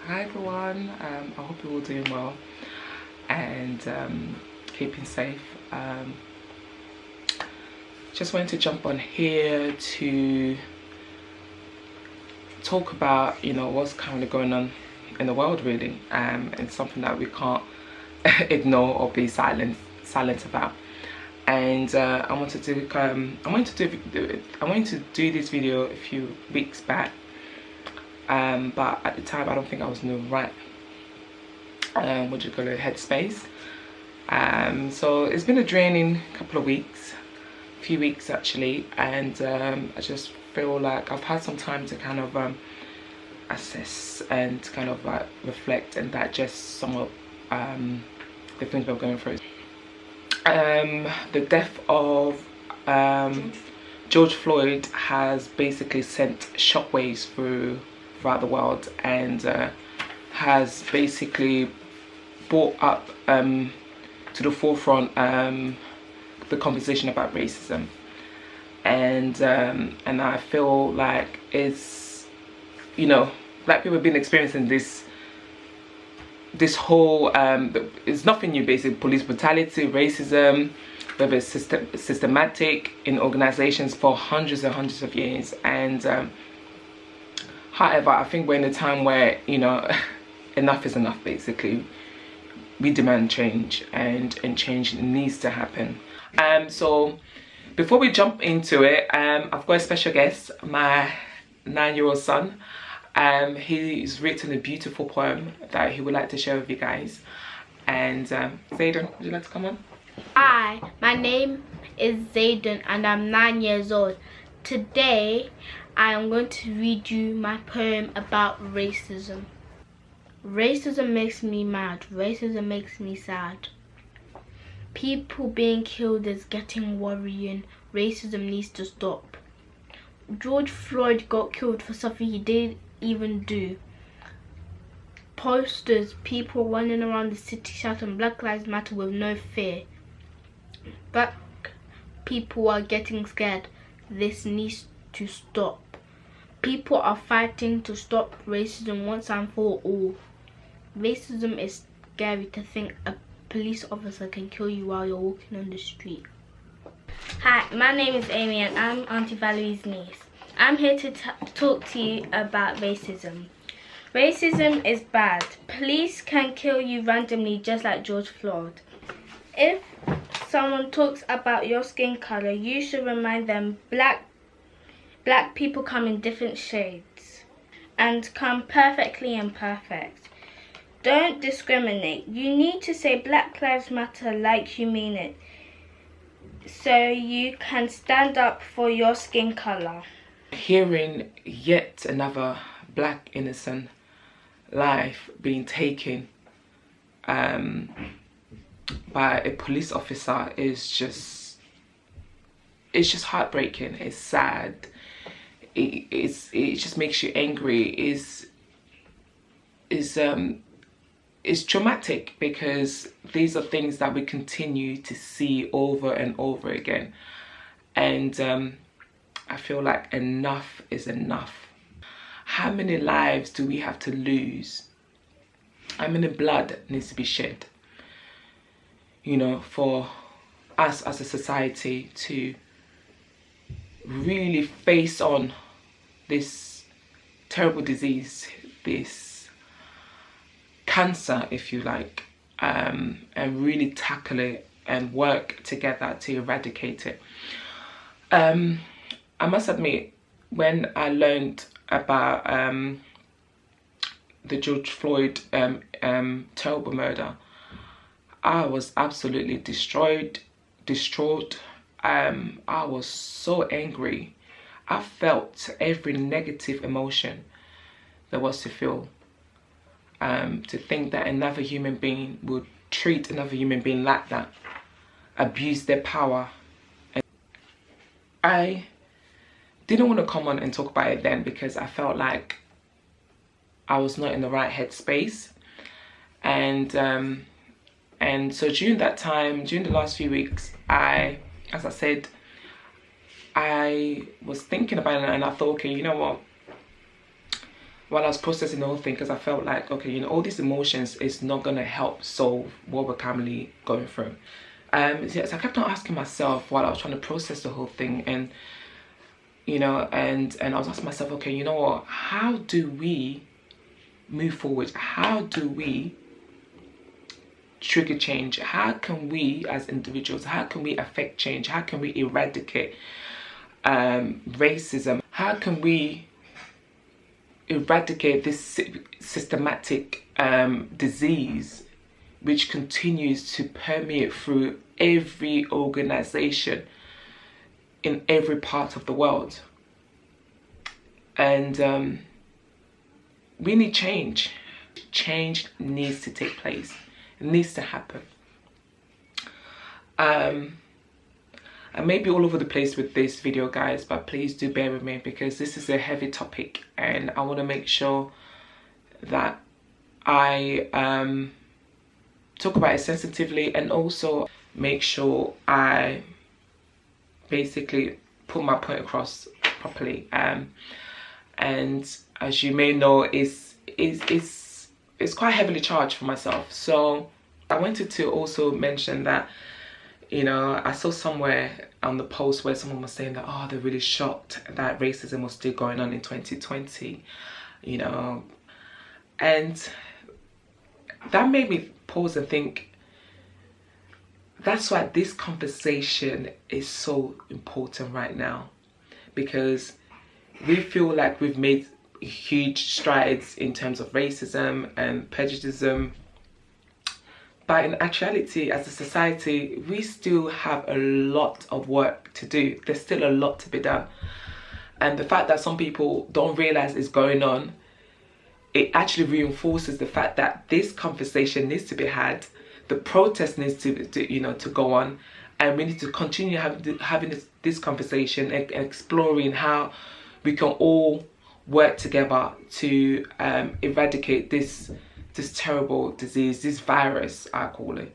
Hi everyone, I hope you're all doing well and keeping safe. Just wanted to jump on here to talk about, what's currently going on in the world really, and something that we can't ignore or be silent about. And I wanted to do this video a few weeks back. But at the time I don't think I was in the right headspace. So it's been a draining couple of weeks, few weeks actually, and I just feel like I've had some time to kind of assess and kind of reflect and digest some of the things we're going through. The death of George Floyd has basically sent shockwaves throughout the world, and has basically brought up to the forefront the conversation about racism, and I feel like it's, black people have been experiencing this whole it's nothing new, basically, police brutality, racism, whether it's systematic in organizations for hundreds and hundreds of years. And however, I think we're in a time where, enough is enough, basically. We demand change, and change needs to happen. So before we jump into it, I've got a special guest, my 9-year-old son. He's written a beautiful poem that he would like to share with you guys. And Zayden, would you like to come on? Hi, my name is Zayden and I'm 9 years old. Today I am going to read you my poem about racism. Racism makes me mad. Racism makes me sad. People being killed is getting worrying. Racism needs to stop. George Floyd got killed for something he didn't even do. Posters, people running around the city shouting Black Lives Matter with no fear. Black people are getting scared. This needs to stop. People are fighting to stop racism once and for all. Racism is scary. To think a police officer can kill you while you're walking on the street. Hi, my name is Amy and I'm Auntie Valerie's niece. I'm here to talk to you about racism. Racism is bad. Police can kill you randomly just like George Floyd. If someone talks about your skin color, you should remind them black people come in different shades and come perfectly imperfect. Don't discriminate. You need to say Black Lives Matter like you mean it, so you can stand up for your skin color. Hearing yet another black innocent life being taken by a police officer is just heartbreaking. It's sad. It just makes you angry. It's traumatic, because these are things that we continue to see over and over again, and I feel like enough is enough. How many lives do we have to lose? How many blood needs to be shed, for us as a society to really face on this terrible disease, this cancer, if you like, and really tackle it and work together to eradicate it. I must admit, when I learned about the George Floyd terrible murder, I was absolutely distraught. I was so angry. I felt every negative emotion there was to feel. To think that another human being would treat another human being like that, abuse their power. And I didn't want to come on and talk about it then, because I felt like I was not in the right headspace. And so during that time, during the last few weeks, as I said, I was thinking about it, and I thought, okay, you know what? while I was processing the whole thing, because I felt like, okay, you know, all these emotions is not going to help solve what we're currently going through. So I kept on asking myself while I was trying to process the whole thing, and you know, and I was asking myself, okay, you know what, how do we move forward? How do we trigger change? How can we as individuals, how can we affect change? How can we eradicate racism? How can we eradicate this systematic disease which continues to permeate through every organization in every part of the world? And we need change. Change needs to take place. It needs to happen. I may be all over the place with this video, guys, but please do bear with me, because this is a heavy topic and I want to make sure that I talk about it sensitively, and also make sure I basically put my point across properly. And as you may know, it's quite heavily charged for myself. So I wanted to also mention that, you know, I saw somewhere on the post where someone was saying that, oh, they're really shocked that racism was still going on in 2020, you know, and that made me pause and think, that's why this conversation is so important right now, because we feel like we've made huge strides in terms of racism and prejudice, but in actuality, as a society, we still have a lot of work to do. There's still a lot to be done. And the fact that some people don't realize it's going on, it actually reinforces the fact that this conversation needs to be had. The protest needs to go on, and we need to continue having this conversation and exploring how we can all work together to eradicate this terrible disease, this virus, I call it.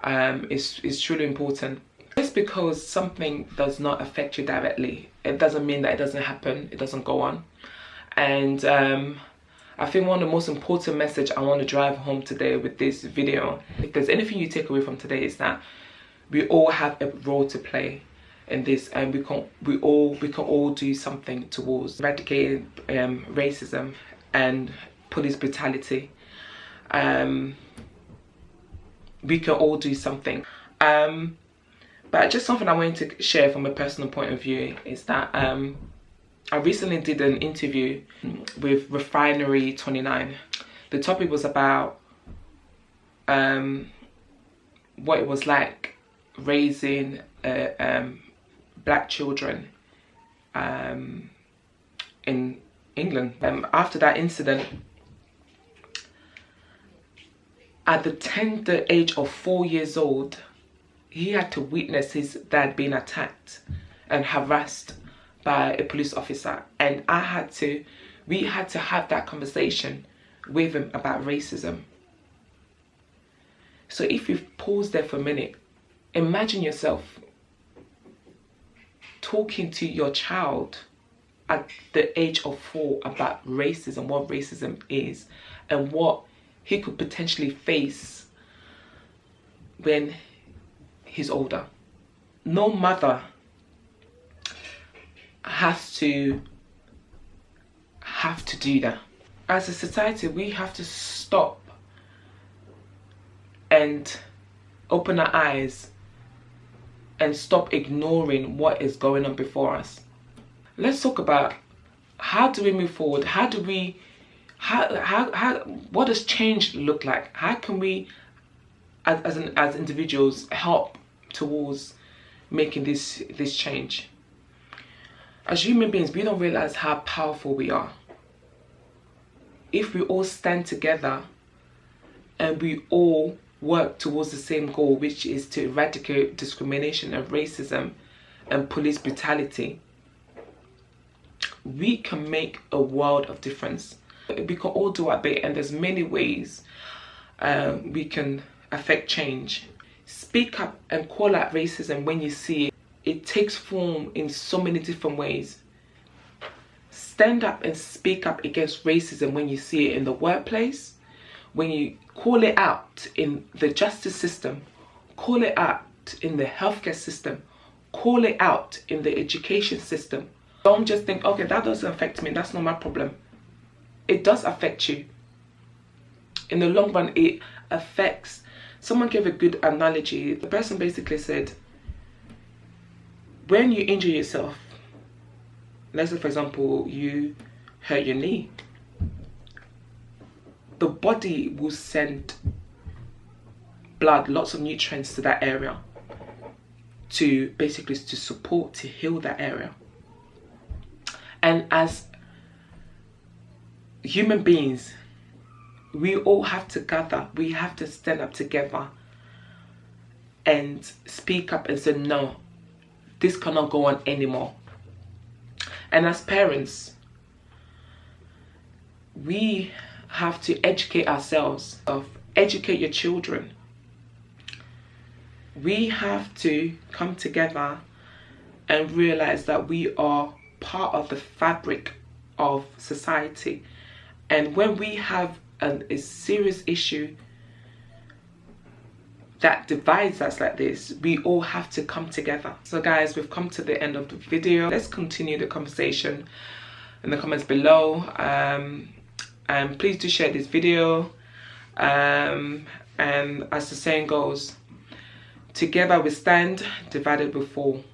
It's truly important. Just because something does not affect you directly, it doesn't mean that it doesn't happen, it doesn't go on. And I think one of the most important message I want to drive home today with this video, if there's anything you take away from today, is that we all have a role to play in this, and we can all do something towards eradicating racism and police brutality. We can all do something. But just something I wanted to share from a personal point of view is that I recently did an interview with Refinery 29. The topic was about what it was like raising black children in England. After that incident, at the tender age of 4 years old, he had to witness his dad being attacked and harassed by a police officer, and we had to have that conversation with him about racism. So if you pause there for a minute, imagine yourself talking to your child at the age of 4 about racism, what racism is, and what he could potentially face when he's older. No mother has to do that. As a society, we have to stop and open our eyes and stop ignoring what is going on before us. Let's talk about, how do we move forward? What does change look like? How can we as individuals help towards making this change? As human beings, we don't realize how powerful we are. If we all stand together and we all work towards the same goal, which is to eradicate discrimination and racism and police brutality, we can make a world of difference. We can all do our bit, and there's many ways we can affect change. Speak up and call out racism when you see it. It takes form in so many different ways. stand up and speak up against racism when you see it in the workplace, when you call it out in the justice system, call it out in the healthcare system, call it out in the education system. Don't just think, okay, that doesn't affect me, that's not my problem. It does affect you. In the long run, it affects. Someone gave a good analogy. The person basically said, when you injure yourself, let's say for example, you hurt your knee, the body will send blood, lots of nutrients to that area to basically to support, to heal that area. And as human beings, we all have to gather, we have to stand up together and speak up and say, no, this cannot go on anymore. And as parents, we have to educate ourselves, educate your children. We have to come together and realize that we are part of the fabric of society. And when we have a serious issue that divides us like this, we all have to come together. So guys, we've come to the end of the video. Let's continue the conversation in the comments below. And please do share this video. And as the saying goes, together we stand, divided we fall.